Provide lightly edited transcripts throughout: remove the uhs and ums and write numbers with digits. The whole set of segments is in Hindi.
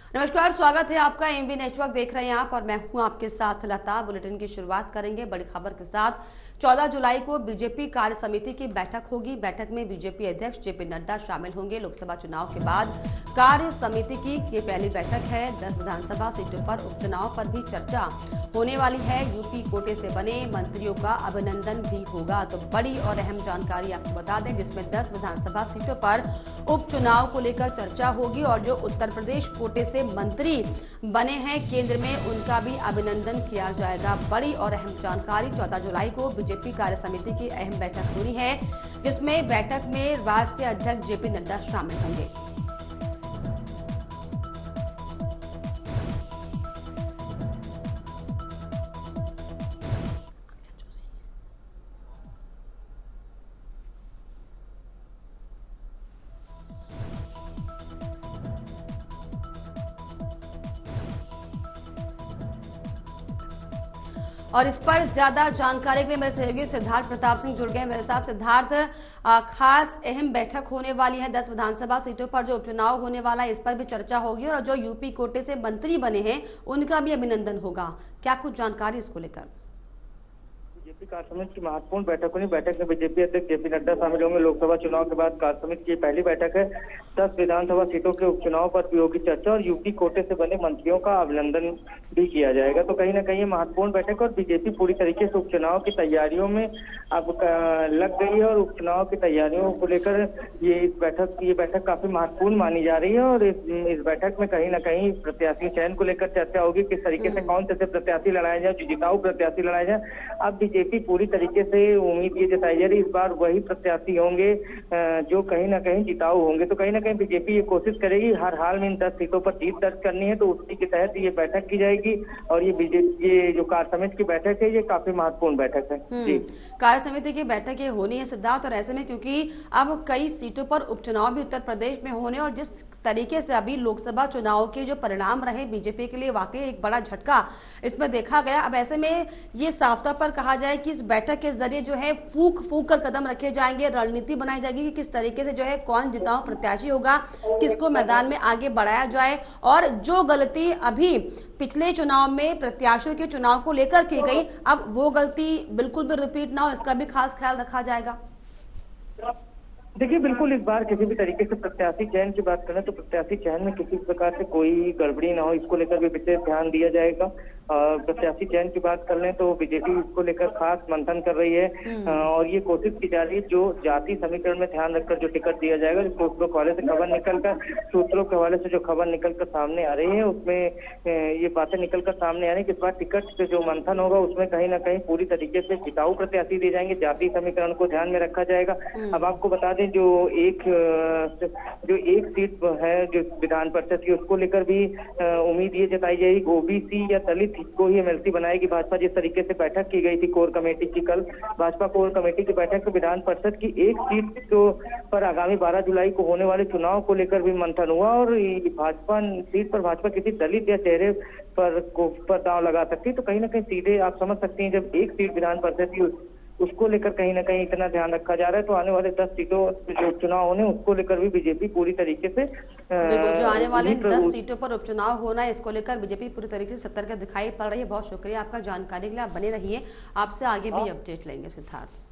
नमस्कार, स्वागत है आपका। एमबी नेटवर्क देख रहे हैं आप और मैं हूं आपके साथ लता। बुलेटिन की शुरुआत करेंगे बड़ी खबर के साथ। 14 जुलाई को बीजेपी कार्य समिति की बैठक होगी। बैठक में बीजेपी अध्यक्ष जेपी नड्डा शामिल होंगे। लोकसभा चुनाव के बाद कार्य समिति की ये पहली बैठक है। 10 विधानसभा सीटों पर उपचुनाव पर भी चर्चा होने वाली है। यूपी कोटे से बने मंत्रियों का अभिनंदन भी होगा। तो बड़ी और अहम जानकारी आपको बता दें, जिसमें 10 विधानसभा सीटों पर उपचुनाव को लेकर चर्चा होगी और जो उत्तर प्रदेश कोटे से मंत्री बने हैं केंद्र में, उनका भी अभिनंदन किया जाएगा। बड़ी और अहम जानकारी, 14 जुलाई को बीजेपी कार्य समिति की अहम बैठक होनी है, जिसमें बैठक में राष्ट्रीय अध्यक्ष जेपी नड्डा शामिल होंगे। और इस पर ज्यादा जानकारी के लिए मेरे सहयोगी सिद्धार्थ प्रताप सिंह जुड़ गए मेरे साथ। सिद्धार्थ, खास अहम बैठक होने वाली है। 10 विधानसभा सीटों पर जो उपचुनाव होने वाला है, इस पर भी चर्चा होगी और जो यूपी कोटे से मंत्री बने हैं उनका भी अभिनंदन होगा। क्या कुछ जानकारी इसको लेकर? बीजेपी कार्य समिति की महत्वपूर्ण बैठक होनी। बैठक में बीजेपी अध्यक्ष जेपी नड्डा शामिल होंगे। लोकसभा चुनाव के बाद कार्य समिति की पहली बैठक है। 10 विधानसभा सीटों के उपचुनाव पर भी होगी चर्चा और यूपी कोटे से बने मंत्रियों का अभिनंदन भी किया जाएगा। तो कहीं ना कहीं महत्वपूर्ण बैठक और बीजेपी पूरी तरीके से उपचुनाव की तैयारियों में अब लग गई है और उपचुनाव की तैयारियों को लेकर ये बैठक काफी महत्वपूर्ण मानी जा रही है। और इस बैठक में कहीं ना कहीं प्रत्याशी चयन को लेकर चर्चा होगी, किस तरीके से कौन से प्रत्याशी लड़ाए जाए, जो जिताऊ प्रत्याशी लड़ाए जाए। अब बीजेपी पूरी तरीके से उम्मीद ये जताई जा रही है, इस बार वही प्रत्याशी होंगे जो कहीं ना कहीं जिताऊ होंगे। तो कहीं ना कहीं बीजेपी ये कोशिश करेगी हर हाल में इन 10 सीटों पर जीत दर्ज करनी है। तो उसी के तहत ये बैठक की जाएगी और ये जो कार्य समिति की बैठक है, ये काफी महत्वपूर्ण बैठक है। जी, कार्य समिति की बैठक ये होनी है सिद्धार्थ। और ऐसे में क्योंकि अब कई सीटों पर उपचुनाव भी उत्तर प्रदेश में होने और जिस तरीके से अभी लोकसभा चुनाव के जो परिणाम रहे बीजेपी के लिए, वाकई एक बड़ा झटका इसमें देखा गया। अब ऐसे में ये साफ तौर पर कहा जाए कि इस बैठक के जरिए जो है फूंक कर कदम रखे जाएंगे, रणनीति बनाई जाएगी कि किस तरीके से जो है कौन जिताऊ प्रत्याशी होगा, किसको मैदान में आगे बढ़ाया जाए और जो गलती अभी पिछले चुनाव में प्रत्याशियों के चुनाव को लेकर की गई, अब वो गलती बिल्कुल भी रिपीट ना हो, इसका भी खास ख्याल रखा जाएगा। देखिए, बिल्कुल इस बार किसी भी तरीके से प्रत्याशी चयन की बात करें तो प्रत्याशी चयन में किसी प्रकार से कोई गड़बड़ी ना हो, इसको लेकर भी विशेष ध्यान दिया जाएगा। प्रत्याशी चयन की बात कर लें तो बीजेपी इसको लेकर खास मंथन कर रही है और ये कोशिश की जा रही है जो जाति समीकरण में ध्यान रखकर जो टिकट दिया जाएगा। सूत्रों के हवाले से जो खबर निकलकर सामने आ रही है, उसमें ये बातें निकलकर सामने आ रही है कि इस बार टिकट से जो मंथन होगा उसमें कहीं ना कहीं पूरी तरीके से जिताऊ प्रत्याशी दिए जाएंगे, जाति समीकरण को ध्यान में रखा जाएगा। अब आपको बता दें जो एक सीट है जो विधान परिषद की, उसको लेकर भी उम्मीद ये जताई जाएगी ओबीसी या दलित को ही एमएलसी बनाएगी भाजपा। जिस तरीके से बैठक की गई थी कोर कमेटी की, कल भाजपा कोर कमेटी की बैठक में विधान परिषद की एक सीट पर आगामी 12 जुलाई को होने वाले चुनाव को लेकर भी मंथन हुआ और भाजपा किसी दलित या चेहरे पर दांव लगा सकती है। तो कहीं ना कहीं सीधे आप समझ सकती हैं, जब एक सीट विधान परिषद की उसको लेकर कहीं ना कहीं इतना ध्यान रखा जा रहा है, तो आने वाले 10 सीटों जो उपचुनाव होने उसको लेकर भी बीजेपी पूरी तरीके से जो आने वाले 10 सीटों पर उपचुनाव होना है, इसको लेकर बीजेपी पूरी तरीके से सतर्क दिखाई पड़ रही है। बहुत शुक्रिया आपका जानकारी के लिए, आप बने रहिए, आपसे आगे भी अपडेट लेंगे। सिद्धार्थ,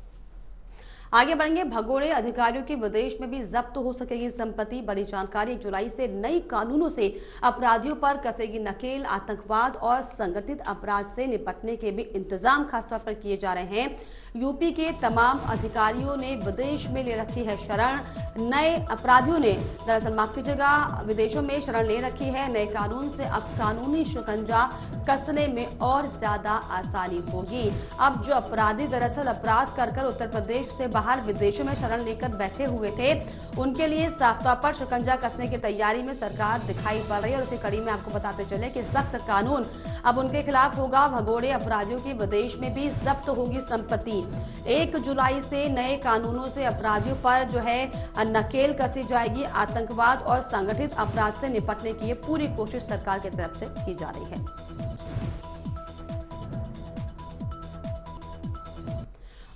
आगे बढ़ेंगे। भगोड़े अधिकारियों की विदेश में भी जब्त हो सकेगी संपत्ति। बड़ी जानकारी, 1 जुलाई से नई कानूनों से अपराधियों पर कसेगी नकेल। आतंकवाद और संगठित अपराध से निपटने के भी इंतजाम खासतौर पर किए जा रहे हैं। यूपी के तमाम अधिकारियों ने विदेश में ले रखी है शरण। नए अपराधियों ने दरअसल माफ कीजिएगा विदेशों में शरण ले रखी है। नए कानून से अब कानूनी शिकंजा कसने में और ज्यादा आसानी होगी। अब जो अपराधी दरअसल अपराध कर उत्तर प्रदेश से बाहर विदेशों में शरण लेकर बैठे हुए थे, उनके लिए साफ तौर पर शिकंजा कसने की तैयारी में सरकार दिखाई पड़ रही है। और इसी कड़ी में आपको बताते चले कि सख्त कानून अब उनके खिलाफ होगा। भगोड़े अपराधियों की विदेश में भी जब्त होगी संपत्ति। 1 जुलाई से नए कानूनों से अपराधियों पर जो है नकेल कसी जाएगी। आतंकवाद और संगठित अपराध से निपटने की पूरी कोशिश सरकार की तरफ से की जा रही है।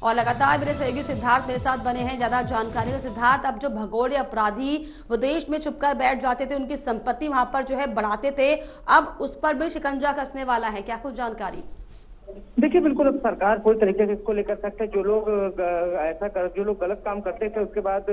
और लगातार मेरे सहयोगी सिद्धार्थ मेरे साथ बने हैं ज्यादा जानकारी के। सिद्धार्थ, अब जो भगोड़े अपराधी विदेश में छुपकर बैठ जाते थे, उनकी संपत्ति वहां पर जो है बढ़ाते थे, अब उस पर भी शिकंजा कसने वाला है, क्या कुछ जानकारी? देखिए बिल्कुल, अब सरकार पूरी तरीके से इसको लेकर सकते हैं। जो लोग जो लोग गलत काम करते थे उसके बाद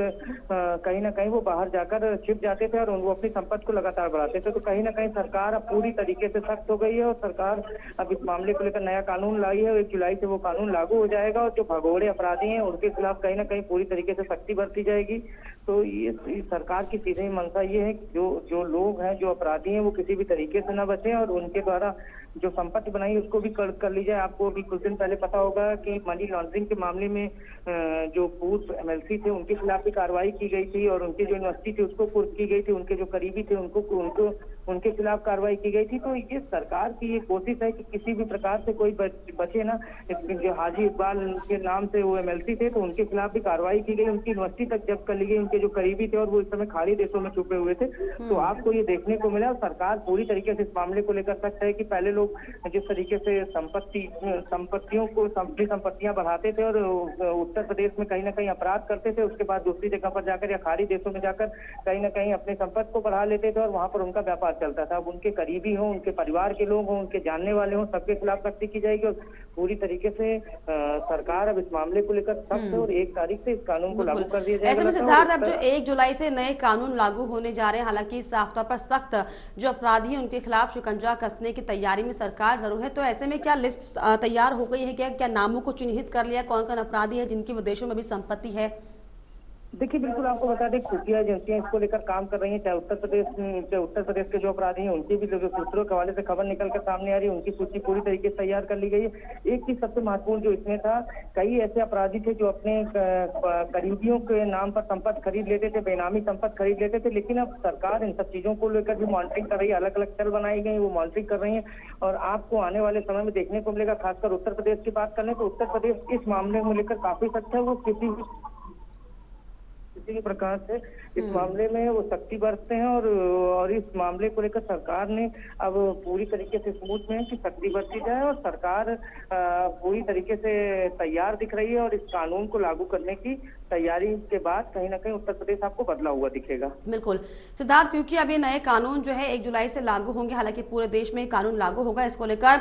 कहीं ना कहीं वो बाहर जाकर छिप जाते थे और वो अपनी संपत्ति को लगातार बढ़ाते थे। तो कहीं ना कहीं सरकार अब पूरी तरीके से सख्त हो गई है और सरकार अब इस मामले को लेकर नया कानून लाई है। 1 जुलाई से वो कानून लागू हो जाएगा और जो भगोड़े अपराधी हैं उनके खिलाफ कहीं ना कहीं पूरी तरीके से सख्ती बरती जाएगी। तो ये सरकार की सीधी मंशा ये है कि जो लोग हैं, जो अपराधी हैं, वो किसी भी तरीके से न बचे और उनके द्वारा जो संपत्ति बनाई उसको भी कर ली जाए। आपको अभी कुछ दिन पहले पता होगा कि मनी लॉन्ड्रिंग के मामले में जो पूर्व MLC थे उनके खिलाफ भी कार्रवाई की गई थी और उनकी जो यूनिवर्सिटी थी उसको कुर्क की गई थी, उनके जो करीबी थे उनके खिलाफ कार्रवाई की गई थी। तो ये सरकार की ये कोशिश है कि किसी भी प्रकार से कोई बचे ना। जो हाजी इकबाल के नाम से वो MLC थे तो उनके खिलाफ भी कार्रवाई की गई, उनकी यूनिवर्सिटी तक जब्त कर ली गई, उनके जो करीबी थे और वो इस समय खाड़ी देशों में छुपे हुए थे। तो आपको ये देखने को मिला। सरकार पूरी तरीके से इस मामले को लेकर सख्त है कि पहले लोग जिस तरीके से संपत्तियों को अपनी संपत्तियां बढ़ाते थे और उत्तर प्रदेश में कहीं ना कहीं अपराध करते थे, उसके बाद दूसरी जगह पर जाकर या खाड़ी देशों में जाकर कहीं ना कहीं अपनी संपत्ति को बढ़ा लेते थे और वहां पर उनका व्यापार चलता था। अब उनके करीबी हों, उनके परिवार के लोग हों, उनके जानने वाले हों, सबके खिलाफ सख्ती की जाएगी और पूरी तरीके से सरकार अब इस मामले को लेकर सख्त है और 1 तारीख से इस कानून को लागू कर दिया जाएगा। ऐसे में सिद्धार्थ, अब जो 1 जुलाई से नए कानून लागू होने जा रहे हैं, हालांकि साफ तौर पर सख्त जो अपराधी हैं उनके खिलाफ शिकंजा कसने की तैयारी में सरकार जरूर है। तो ऐसे में क्या लिस्ट तैयार हो गई है? क्या नामों को चिन्हित कर लिया कौन कौन अपराधी है जिनकी विदेशों में भी संपत्ति है? देखिए बिल्कुल, आपको बता दें खुफिया एजेंसियां इसको लेकर काम कर रही हैं। चाहे उत्तर प्रदेश के जो अपराधी हैं उनकी भी सूत्रों के हवाले से खबर निकलकर सामने आ रही है, उनकी सूची पूरी तरीके से तैयार कर ली गई है। एक चीज सबसे महत्वपूर्ण जो इसमें था, कई ऐसे अपराधी थे जो अपने करीबियों के नाम पर संपत्ति खरीद लेते थे, बेनामी संपत्ति खरीद लेते थे। लेकिन अब सरकार इन सब चीजों को लेकर भी मॉनिटरिंग कर रही है, अलग अलग सेल बनाई गई, वो मॉनिटरिंग कर रही है और आपको आने वाले समय में देखने को मिलेगा। खासकर उत्तर प्रदेश की बात करें तो उत्तर प्रदेश इस मामले को लेकर काफी सख्त है। वो किसी भी प्रकार से इस मामले में वो सख्ती बरतते हैं और इस मामले को लेकर सरकार ने अब पूरी तरीके से सबूत में कि सख्ती बरती जाए और सरकार पूरी तरीके से तैयार दिख रही है और इस कानून को लागू करने की तैयारी के बाद कहीं ना कहीं उत्तर प्रदेश आपको बदला हुआ दिखेगा। बिल्कुल सिद्धार्थ, क्योंकि अब ये नए कानून जो है 1 जुलाई से लागू होंगे, हालांकि पूरे देश में कानून लागू होगा। इसको लेकर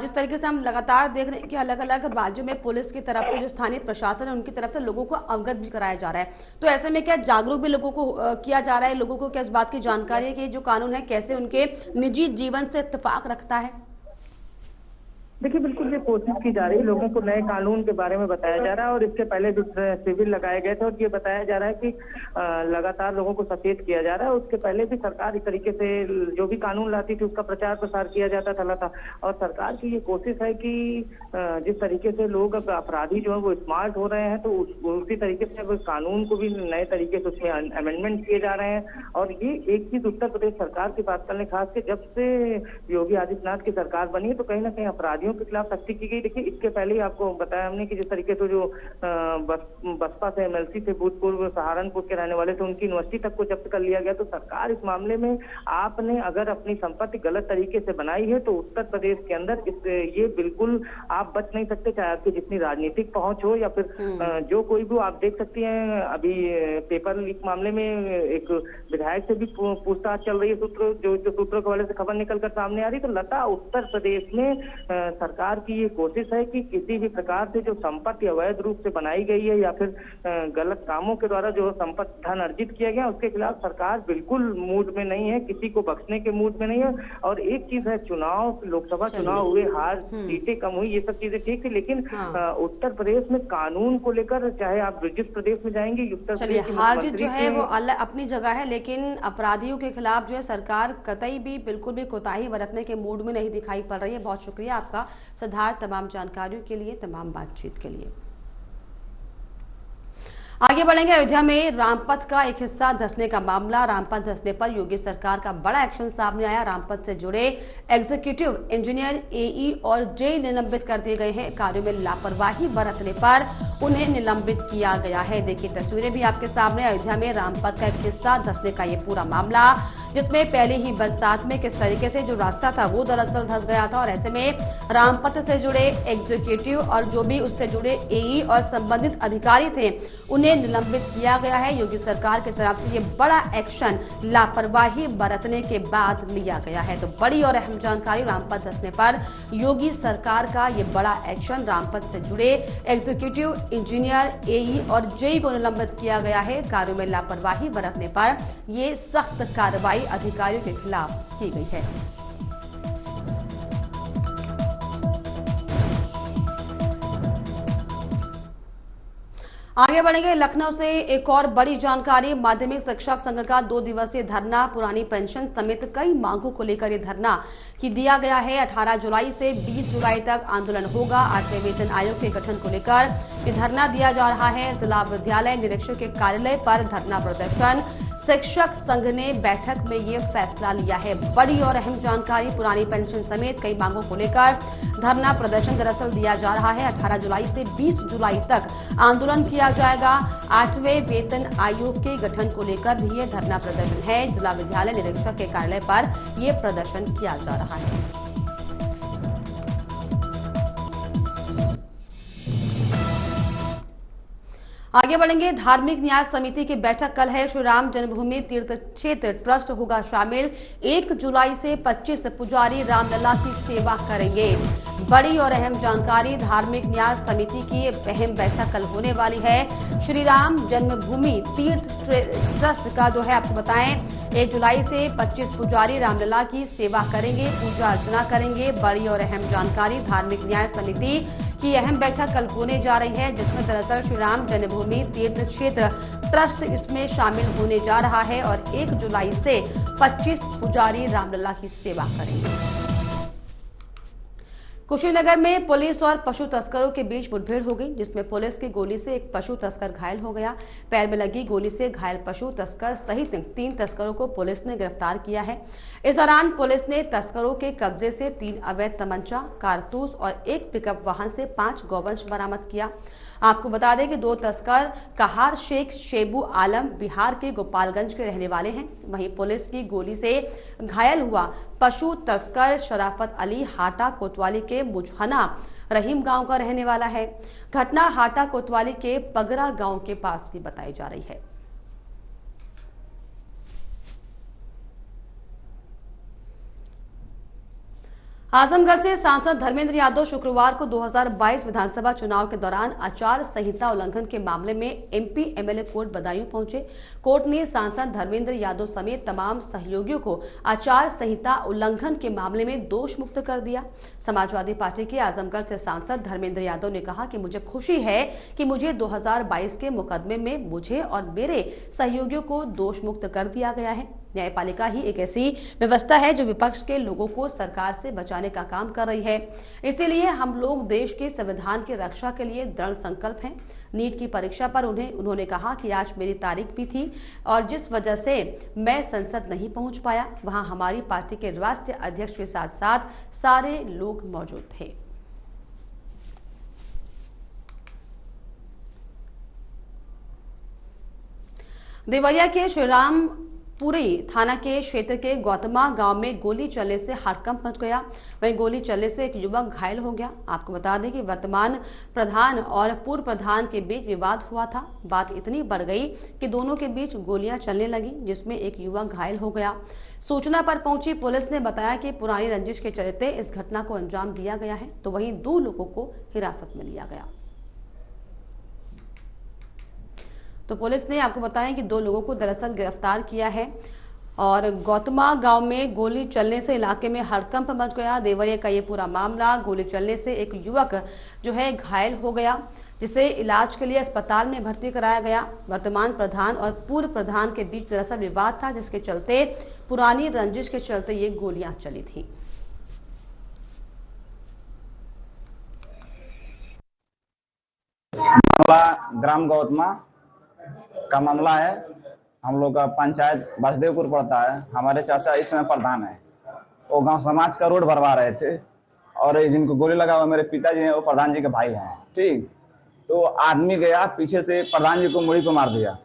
जिस तरीके से हम लगातार देख रहे हैं कि अलग अलग राज्यों में पुलिस की तरफ से जो स्थानीय प्रशासन है उनकी तरफ से लोगों को अवगत भी कराया जा रहा है। तो ऐसे में क्या जागरूक भी लोगों को किया जा रहा है? लोगों को क्या इस बात की जानकारी है कि जो कानून है कैसे उनके निजी जीवन से इत्तेफाक रखता है? देखिए बिल्कुल ये कोशिश की जा रही है, लोगों को नए कानून के बारे में बताया जा रहा है और इसके पहले जो शिविर लगाए गए थे और ये बताया जा रहा है कि लगातार लोगों को सचेत किया जा रहा है। उसके पहले भी सरकार इस तरीके से जो भी कानून लाती थी उसका प्रचार प्रसार किया जाता था और सरकार की ये कोशिश है कि जिस तरीके से लोग अपराधी जो है वो स्मार्ट हो रहे हैं तो उसी तरीके से अब कानून को भी नए तरीके से उसमें अमेंडमेंट किए जा रहे हैं। और ये एक चीज उत्तर प्रदेश सरकार की बात करें, खास के जब से योगी आदित्यनाथ की सरकार बनी है तो कहीं ना कहीं अपराधियों के खिलाफ सख्ती की गई। देखिए इसके पहले ही आपको बताया हमने कि जिस तरीके से जो बसपा से MLC थे, भूतपूर्व सहारनपुर के रहने वाले थे, उनकी यूनिवर्सिटी तक को जब्त कर लिया गया। तो सरकार इस मामले में आपने अगर अपनी संपत्ति गलत तरीके से बनाई है तो उत्तर प्रदेश के अंदर ये बिल्कुल आप बच नहीं सकते, चाहे आपकी जितनी राजनीतिक पहुंच हो या फिर जो कोई भी। आप देख सकती हैं अभी पेपर लीक मामले में एक विधायक से भी पूछताछ चल रही है, जो सूत्रों के हवाले से खबर निकल कर सामने आ रही। तो लता उत्तर प्रदेश में सरकार की ये कोशिश है कि किसी भी प्रकार से जो संपत्ति अवैध रूप से बनाई गई है या फिर गलत कामों के द्वारा जो संपत्ति धन अर्जित किया गया उसके खिलाफ सरकार बिल्कुल मूड में नहीं है, किसी को बख्शने के मूड में नहीं है। और एक चीज है, चुनाव, लोकसभा चुनाव हुए, हार सीटें कम हुई, ये सब चीजें ठीक थी, लेकिन उत्तर प्रदेश में कानून को लेकर चाहे आप जिस प्रदेश में जाएंगे उत्तर प्रदेश हार जीत जो है वो अपनी जगह है, लेकिन अपराधियों के खिलाफ जो है सरकार कतई भी बिल्कुल भी कोताही बरतने के मूड में नहीं दिखाई पड़ रही है। बहुत शुक्रिया आपका सिद्धार्थ, तमाम जानकारियों के लिए, तमाम बातचीत के लिए। आगे बढ़ेंगे। अयोध्या में रामपथ का एक हिस्सा धंसने का मामला। रामपथ धंसने पर योगी सरकार का बड़ा एक्शन सामने आया। रामपथ से जुड़े एग्जीक्यूटिव इंजीनियर, AE और JE निलंबित कर दिए गए हैं। कार्यों में लापरवाही बरतने पर उन्हें निलंबित किया गया है। देखिए तस्वीरें भी आपके सामने। अयोध्या में रामपथ का एक हिस्सा धंसने का ये पूरा मामला। जिसमें पहले ही बरसात में किस तरीके से जो रास्ता था वो दरअसल धंस गया था और ऐसे में रामपथ से जुड़े एग्जीक्यूटिव और जो भी उससे जुड़े एई और संबंधित अधिकारी थे उन्हें निलंबित किया गया है। योगी सरकार की तरफ से ये बड़ा एक्शन लापरवाही बरतने के बाद लिया गया है। तो बड़ी और अहम जानकारी, रामपथ धंसने पर योगी सरकार का ये बड़ा एक्शन, रामपथ से जुड़े एग्जीक्यूटिव इंजीनियर, एई और जेई को निलंबित किया गया है। कार्यों में लापरवाही बरतने पर ये सख्त कार्रवाई अधिकारियों के खिलाफ की गई है। आगे बढ़ेंगे लखनऊ से एक और बड़ी जानकारी। माध्यमिक शिक्षक संघ का 2 दिवसीय धरना, पुरानी पेंशन समेत कई मांगों को लेकर ये धरना की दिया गया है। 18 जुलाई से 20 जुलाई तक आंदोलन होगा। 8वें वेतन आयोग के गठन को लेकर ये धरना दिया जा रहा है। जिला विद्यालय निरीक्षक के कार्यालय पर धरना प्रदर्शन, शिक्षक संघ ने बैठक में ये फैसला लिया है। बड़ी और अहम जानकारी, पुरानी पेंशन समेत कई मांगों को लेकर धरना प्रदर्शन दरअसल दिया जा रहा है। 18 जुलाई से 20 जुलाई तक आंदोलन किया जाएगा। 8वें वेतन आयोग के गठन को लेकर भी ये धरना प्रदर्शन है। जिला विद्यालय निरीक्षक के कार्यालय पर यह प्रदर्शन किया जा रहा है। आगे बढ़ेंगे, धार्मिक न्याय समिति की बैठक कल है। श्री राम जन्मभूमि तीर्थ क्षेत्र ट्रस्ट होगा शामिल। 1 जुलाई से 25 पुजारी रामलला की सेवा करेंगे। बड़ी और अहम जानकारी, धार्मिक न्याय समिति की अहम बैठक कल होने वाली है। श्री राम जन्मभूमि तीर्थ ट्रस्ट का जो है आपको बताएं, 1 जुलाई से 25 पुजारी रामलला की सेवा करेंगे, पूजा अर्चना करेंगे। बड़ी और अहम जानकारी, धार्मिक न्याय समिति की अहम बैठक कल होने जा रही है, जिसमें दरअसल श्री राम जन्मभूमि तीर्थ क्षेत्र ट्रस्ट इसमें शामिल होने जा रहा है और 1 जुलाई से 25 पुजारी रामलला की सेवा करेंगे। कुशीनगर में पुलिस और पशु तस्करों के बीच मुठभेड़ हो गई, जिसमें पुलिस की गोली से एक पशु तस्कर घायल हो गया। पैर में लगी गोली से घायल पशु तस्कर सहित 3 तस्करों को पुलिस ने गिरफ्तार किया है। इस दौरान पुलिस ने तस्करों के कब्जे से 3 अवैध तमंचा, कारतूस और एक पिकअप वाहन से 5 गौवंश बरामद किया। आपको बता दें कि 2 तस्कर कहार शेख शेबू आलम बिहार के गोपालगंज के रहने वाले हैं। वहीं पुलिस की गोली से घायल हुआ पशु तस्कर शराफत अली हाटा कोतवाली के मुजहना रहीम गांव का रहने वाला है। घटना हाटा कोतवाली के पगरा गांव के पास की बताई जा रही है। आजमगढ़ से सांसद धर्मेंद्र यादव शुक्रवार को 2022 विधानसभा चुनाव के दौरान आचार संहिता उल्लंघन के मामले में एमपी एमएलए कोर्ट बदायूं पहुंचे। कोर्ट ने सांसद धर्मेंद्र यादव समेत तमाम सहयोगियों को आचार संहिता उल्लंघन के मामले में दोष मुक्त कर दिया। समाजवादी पार्टी के आजमगढ़ से सांसद धर्मेंद्र यादव ने कहा कि मुझे खुशी है कि मुझे 2022 के मुकदमे में मुझे और मेरे सहयोगियों को दोष मुक्त कर दिया गया है। न्यायपालिका ही एक ऐसी व्यवस्था है जो विपक्ष के लोगों को सरकार से बचाने का काम कर रही है। इसीलिए हम लोग देश के संविधान की रक्षा के लिए दृढ़ संकल्प हैं। नीट की परीक्षा पर उन्होंने कहा कि आज मेरी तारीख भी थी और जिस वजह से मैं संसद नहीं पहुंच पाया, वहां हमारी पार्टी के राष्ट्रीय अध्यक्ष के साथ साथ सारे लोग मौजूद थे। देवरिया के श्रीरामपुरी थाना के क्षेत्र के गौतमा गांव में गोली चलने से हड़कंप मच गया। वहीं गोली चलने से एक युवक घायल हो गया। आपको बता दें कि वर्तमान प्रधान और पूर्व प्रधान के बीच विवाद हुआ था। बात इतनी बढ़ गई कि दोनों के बीच गोलियां चलने लगी, जिसमें एक युवक घायल हो गया। सूचना पर पहुंची पुलिस ने बताया कि पुरानी रंजिश के चलते इस घटना को अंजाम दिया गया है। तो वहीं 2 लोगों को हिरासत में लिया गया। तो पुलिस ने आपको बताया कि 2 लोगों को दरअसल गिरफ्तार किया है और गौतमा गांव में गोली चलने से इलाके में हड़कंप मच गया। देवरिया का ये पूरा मामला, गोली चलने से एक युवक जो है घायल हो गया, जिसे इलाज के लिए अस्पताल में भर्ती कराया गया। वर्तमान प्रधान और पूर्व प्रधान के बीच दरअसल विवाद था, जिसके चलते पुरानी रंजिश के चलते ये गोलियां चली थी। ग्राम गौतमा का मामला है। हम लोग का पंचायत वासुदेवपुर पड़ता है। हमारे चाचा इस समय प्रधान है। वो गांव समाज का रोड भरवा रहे थे और जिनको गोली लगा हुआ मेरे पिताजी हैं, वो प्रधान जी के भाई हैं। ठीक, तो आदमी गया पीछे से प्रधान जी को मुड़ी को मार दिया,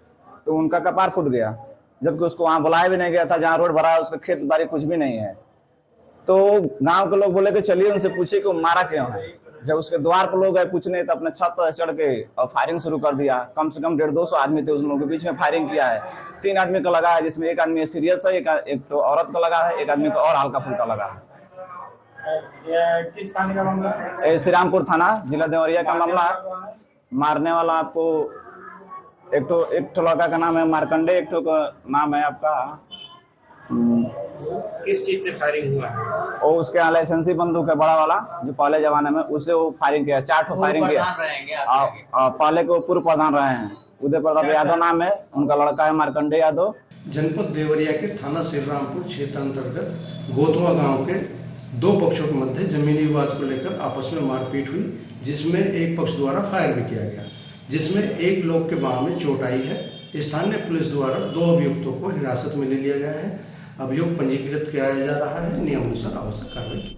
तो उनका कपार फूट गया। जबकि उसको वहां बुलाया भी नहीं गया था जहां रोड भरा है, उसका खेत बाड़ी कुछ भी नहीं है। तो गांव के लोग बोले कि चलिए उनसे पूछिए कि वो मारा क्यों है। जब उसके द्वार पर लोग गए पूछने तो अपने छत पर चढ़ के और फायरिंग शुरू कर दिया। कम से कम 150-200 आदमी थे, उन लोगों के बीच में फायरिंग किया है। 3 आदमी का लगा है, जिसमें एक आदमी सीरियस है, एक तो औरत का लगा है, एक आदमी को और हल्का फुल्का लगा है। किस थाने का मामला है? श्री रामपुर थाना, जिला देवरिया का मामला है। मारने वाला आपको एक तो लड़का का नाम है मार्कंडे, एक तो का नाम है आपका किस चीज से फायरिंग हुआ है? और उसके यहाँ लाइसेंसी बंदूक है बड़ा वाला, जो पहले जमाने में उससे वो फायरिंग किया। 4 ठो फायरिंग किया। पहले को पूर्व प्रधान रहे हैं, उदय प्रताप यादव नाम है, उनका लड़का है मार्कंडे यादव। जनपद देवरिया के थाना श्री रामपुर क्षेत्र अंतर्गत गोतवा गांव के 2 पक्षों के मध्य जमीनी विवाद को लेकर आपस में मारपीट हुई, जिसमें एक पक्ष द्वारा फायर भी किया गया, जिसमें एक लोग के बाह में चोट आई है। स्थानीय पुलिस द्वारा 2 अभियुक्तों को हिरासत में ले लिया गया है। अभियोग पंजीकृत कराया जा रहा है, नियमानुसार आवश्यक कार्रवाई।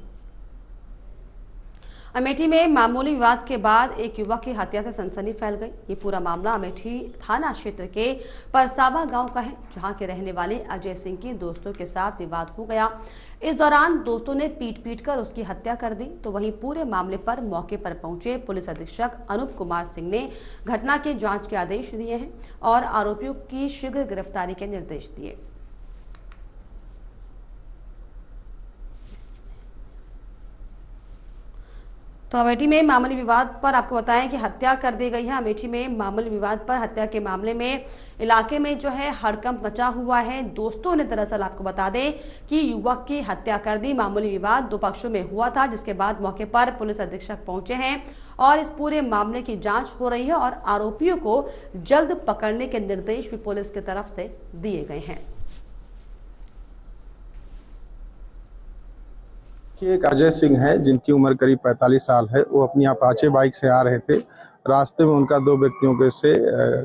अमेठी में मामूली विवाद के बाद एक युवक की हत्या से सनसनी फैल गई। ये पूरा मामला अमेठी थाना क्षेत्र के परसावा गांव का है, जहां के रहने वाले अजय सिंह के दोस्तों के साथ विवाद हो गया। इस दौरान दोस्तों ने पीट कर उसकी हत्या कर दी। तो वहीं पूरे मामले पर मौके पर पहुंचे पुलिस अधीक्षक अनूप कुमार सिंह ने घटना के जांच के आदेश दिए हैं और आरोपियों की शीघ्र गिरफ्तारी के निर्देश दिए। तो अमेठी में मामूली विवाद पर आपको बताएं कि हत्या कर दी गई है। अमेठी में मामूली विवाद पर हत्या के मामले में इलाके में जो है हड़कंप मचा हुआ है। दोस्तों ने दरअसल आपको बता दें कि युवक की हत्या कर दी। मामूली विवाद 2 पक्षों में हुआ था, जिसके बाद मौके पर पुलिस अधीक्षक पहुंचे हैं और इस पूरे मामले की जांच हो रही है और आरोपियों को जल्द पकड़ने के निर्देश भी पुलिस की तरफ से दिए गए हैं। एक अजय सिंह है जिनकी उम्र करीब 45 साल है। वो अपनी अपाचे बाइक से आ रहे थे। रास्ते में उनका 2 व्यक्तियों के से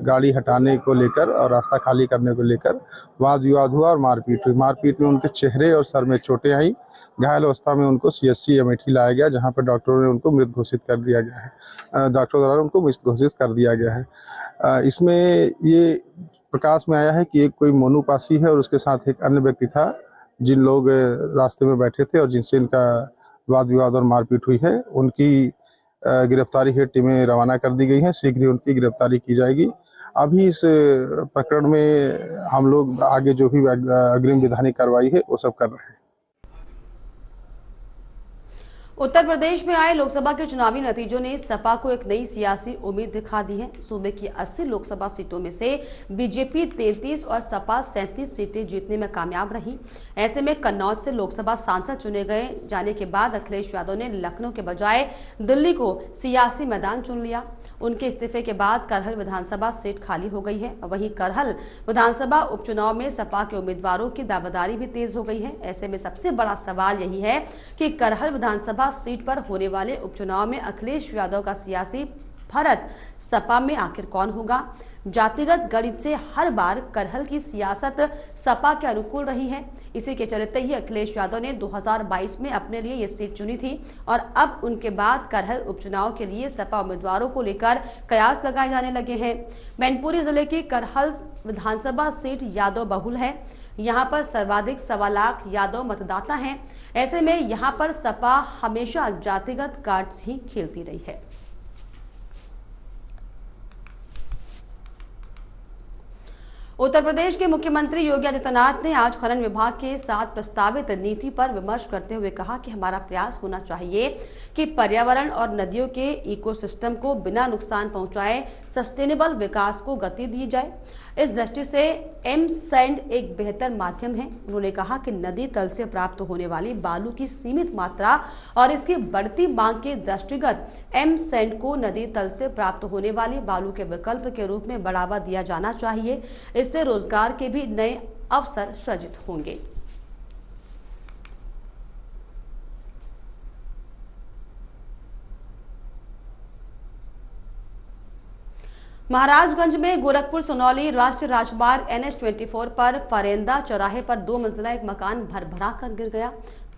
गाड़ी हटाने को लेकर और रास्ता खाली करने को लेकर वाद विवाद हुआ और मारपीट हुई। मारपीट में उनके चेहरे और सर में चोटें आई। घायल अवस्था में उनको CHC अमेठी लाया गया, जहां पर डॉक्टरों ने उनको मृत घोषित कर दिया गया है। डॉक्टरों द्वारा उनको मृत घोषित कर दिया गया है। इसमें ये प्रकाश में आया है कि एक कोई मोनू पासी है और उसके साथ एक अन्य व्यक्ति था, जिन लोग रास्ते में बैठे थे और जिनसे इनका वाद विवाद और मारपीट हुई है। उनकी गिरफ्तारी हेतु टीमें रवाना कर दी गई हैं। शीघ्र ही उनकी गिरफ्तारी की जाएगी। अभी इस प्रकरण में हम लोग आगे जो भी अग्रिम विधानिक कार्रवाई है वो सब कर रहे हैं। उत्तर प्रदेश में आए लोकसभा के चुनावी नतीजों ने सपा को एक नई सियासी उम्मीद दिखा दी है। सूबे की 80 लोकसभा सीटों में से बीजेपी 33 और सपा 37 सीटें जीतने में कामयाब रही। ऐसे में कन्नौज से लोकसभा सांसद चुने गए जाने के बाद अखिलेश यादव ने लखनऊ के बजाय दिल्ली को सियासी मैदान चुन लिया। उनके इस्तीफे के बाद करहल विधानसभा सीट खाली हो गई है। वहीं करहल विधानसभा उपचुनाव में सपा के उम्मीदवारों की दावेदारी भी तेज हो गई है। ऐसे में सबसे बड़ा सवाल यही है कि करहल विधानसभा सीट पर होने वाले उपचुनाव में अखिलेश यादव का सियासी फरक सपा में आखिर कौन होगा। जातिगत गणित से हर बार करहल की सियासत सपा के अनुकूल रही है। इसी के चलते ही अखिलेश यादव ने 2022 में अपने लिए ये सीट चुनी थी और अब उनके बाद करहल उपचुनाव के लिए सपा उम्मीदवारों को लेकर कयास लगाए जाने लगे हैं। मैनपुरी जिले की करहल विधानसभा सीट यादव बहुल है। यहाँ पर सर्वाधिक 1.25 लाख यादव मतदाता हैं। ऐसे में यहाँ पर सपा हमेशा जातिगत कार्ड्स ही खेलती रही है। उत्तर प्रदेश के मुख्यमंत्री योगी आदित्यनाथ ने आज खनन विभाग के साथ प्रस्तावित नीति पर विमर्श करते हुए कहा कि हमारा प्रयास होना चाहिए कि पर्यावरण और नदियों के इकोसिस्टम को बिना नुकसान पहुंचाए सस्टेनेबल विकास को गति दी जाए। इस दृष्टि से एम-सैंड एक बेहतर माध्यम है। उन्होंने कहा कि नदी तल से प्राप्त होने वाली बालू की सीमित मात्रा और इसकी बढ़ती मांग के दृष्टिगत एम-सैंड को नदी तल से प्राप्त होने वाली बालू के विकल्प के रूप में बढ़ावा दिया जाना चाहिए। इससे रोजगार के भी नए अवसर सृजित होंगे। महाराजगंज में गोरखपुर सोनौली राष्ट्रीय राजमार्ग NH-24 पर फरेंदा चौराहे पर 2 मंजिला एक मकान भरभरा कर गिर गया।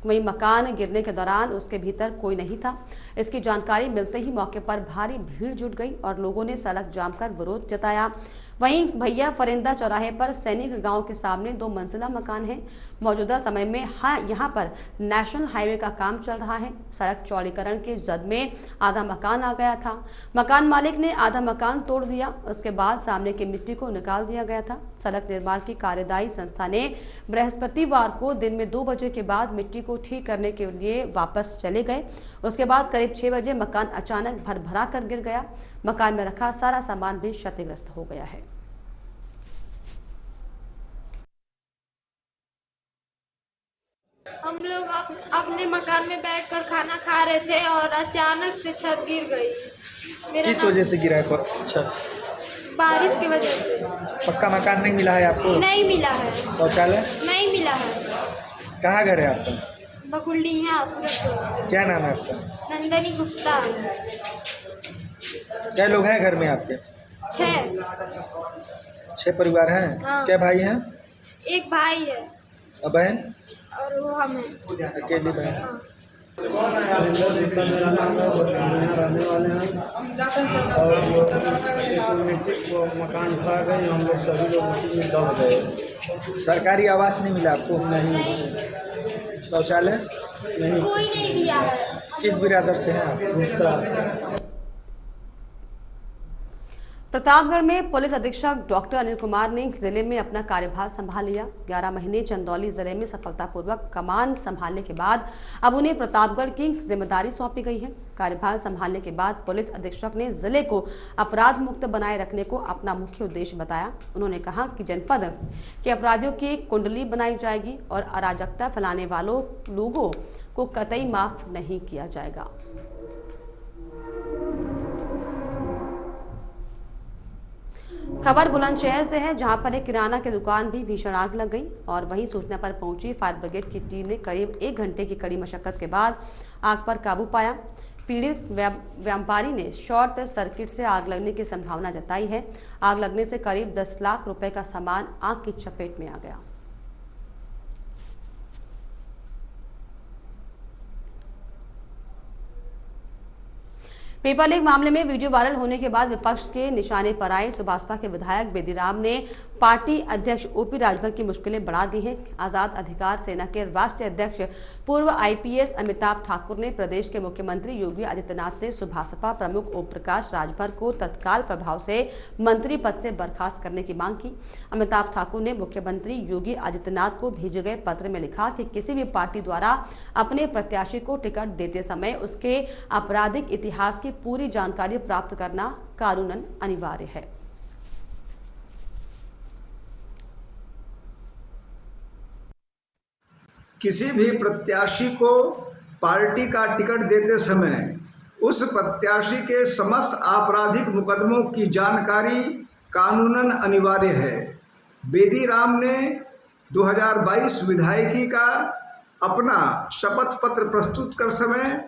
वहीं मकान गिरने के दौरान उसके भीतर कोई नहीं था। इसकी जानकारी मिलते ही मौके पर भारी भीड़ जुट गई और लोगों ने सड़क जाम कर विरोध जताया। वहीं भैया फरिंदा चौराहे पर सैनिक गांव के सामने 2 मंजिला मकान है। मौजूदा समय में यहाँ पर नेशनल हाईवे का काम चल रहा है। सड़क चौड़ीकरण के जद में आधा मकान आ गया था। मकान मालिक ने आधा मकान तोड़ दिया, उसके बाद सामने की मिट्टी को निकाल दिया गया था। सड़क निर्माण की कार्यदायी संस्था ने बृहस्पतिवार को दिन में 2 बजे के बाद मिट्टी को ठीक करने के लिए वापस चले गए। उसके बाद करीब 6 बजे मकान अचानक भरभरा कर गिर गया। मकान में रखा सारा सामान भी क्षतिग्रस्त हो गया है। हम लोग अपने मकान में बैठकर खाना खा रहे थे और अचानक से छत गिर गई। किस वजह से गिरा है छत? बारिश की वजह से। पक्का मकान नहीं मिला है आपको? नहीं मिला है। शौचालय नहीं मिला है। कहाँ घर है आपका? बकुल्डी है। क्या नाम है आपका? नंदनी गुप्ता। क्या लोग हैं घर में आपके? 6 परिवार हैं। हाँ। क्या भाई हैं? एक भाई है। और बहन? और वो हम हैं। अकेली बहन। हाँ। मेरा नाम है, रहने वाले हैं और वो मकान खा गए, हम लोग सभी लोग उसी में दब गए। सरकारी आवास नहीं मिला आपको? नहीं। शौचालय नहीं, कोई नहीं दिया है। किस बिरादर से हैं आप? प्रतापगढ़ में पुलिस अधीक्षक डॉक्टर अनिल कुमार ने जिले में अपना कार्यभार संभाल लिया। 11 महीने चंदौली जिले में सफलतापूर्वक कमान संभालने के बाद अब उन्हें प्रतापगढ़ की जिम्मेदारी सौंपी गई है। कार्यभार संभालने के बाद पुलिस अधीक्षक ने जिले को अपराध मुक्त बनाए रखने को अपना मुख्य उद्देश्य बताया। उन्होंने कहा कि जनपद के अपराधियों की कुंडली बनाई जाएगी और अराजकता फैलाने वालों लोगों को कतई माफ नहीं किया जाएगा। खबर बुलंदशहर से है, जहां पर एक किराना की दुकान भी भीषण आग लग गई और वहीं सूचना पर पहुंची फायर ब्रिगेड की टीम ने करीब 1 घंटे की कड़ी मशक्कत के बाद आग पर काबू पाया। पीड़ित व्यापारी ने शॉर्ट सर्किट से आग लगने की संभावना जताई है। आग लगने से करीब 10 लाख रुपए का सामान आग की चपेट में आ गया। पेपर लीक मामले में वीडियो वायरल होने के बाद विपक्ष के निशाने पर आए सुभाषपा के विधायक बेदीराम ने पार्टी अध्यक्ष ओपी राजभर की मुश्किलें बढ़ा दी हैं। आजाद अधिकार सेना के राष्ट्रीय अध्यक्ष पूर्व आईपीएस अमिताभ ठाकुर ने प्रदेश के मुख्यमंत्री योगी आदित्यनाथ से सुभाषपा प्रमुख ओम प्रकाश राजभर को तत्काल प्रभाव से मंत्री पद से बर्खास्त करने की मांग की। अमिताभ ठाकुर ने मुख्यमंत्री योगी आदित्यनाथ को भेजे गए पत्र में लिखा कि किसी भी पार्टी द्वारा अपने प्रत्याशी को टिकट देते समय उसके आपराधिक इतिहास की पूरी जानकारी प्राप्त करना कानूनन अनिवार्य है। किसी भी प्रत्याशी को पार्टी का टिकट देते समय उस प्रत्याशी के समस्त आपराधिक मुकदमों की जानकारी कानूनन अनिवार्य है। बेदीराम ने 2022 विधायकी का अपना शपथ पत्र प्रस्तुत कर समय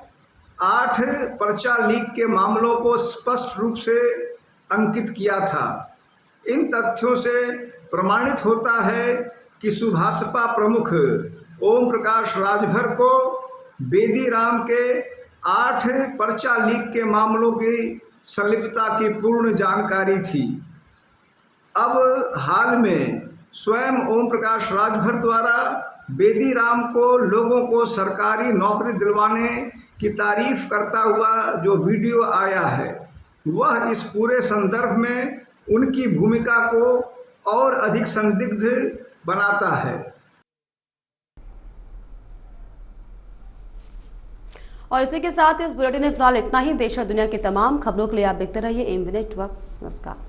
8 पर्चा लीक के मामलों को स्पष्ट रूप से अंकित किया था। इन तथ्यों से प्रमाणित होता है कि सुभाषपा प्रमुख ओम प्रकाश राजभर को बेदीराम के 8 पर्चा लीक के मामलों की संलिप्तता की पूर्ण जानकारी थी। अब हाल में स्वयं ओम प्रकाश राजभर द्वारा बेदीराम को लोगों को सरकारी नौकरी दिलवाने की तारीफ करता हुआ जो वीडियो आया है, वह इस पूरे संदर्भ में उनकी भूमिका को और अधिक संदिग्ध बनाता है। और इसी के साथ इस बुलेटिन में फिलहाल इतना ही। देश और दुनिया की तमाम खबरों के लिए आप देखते रहिए एमवी नेटवर्क। नमस्कार।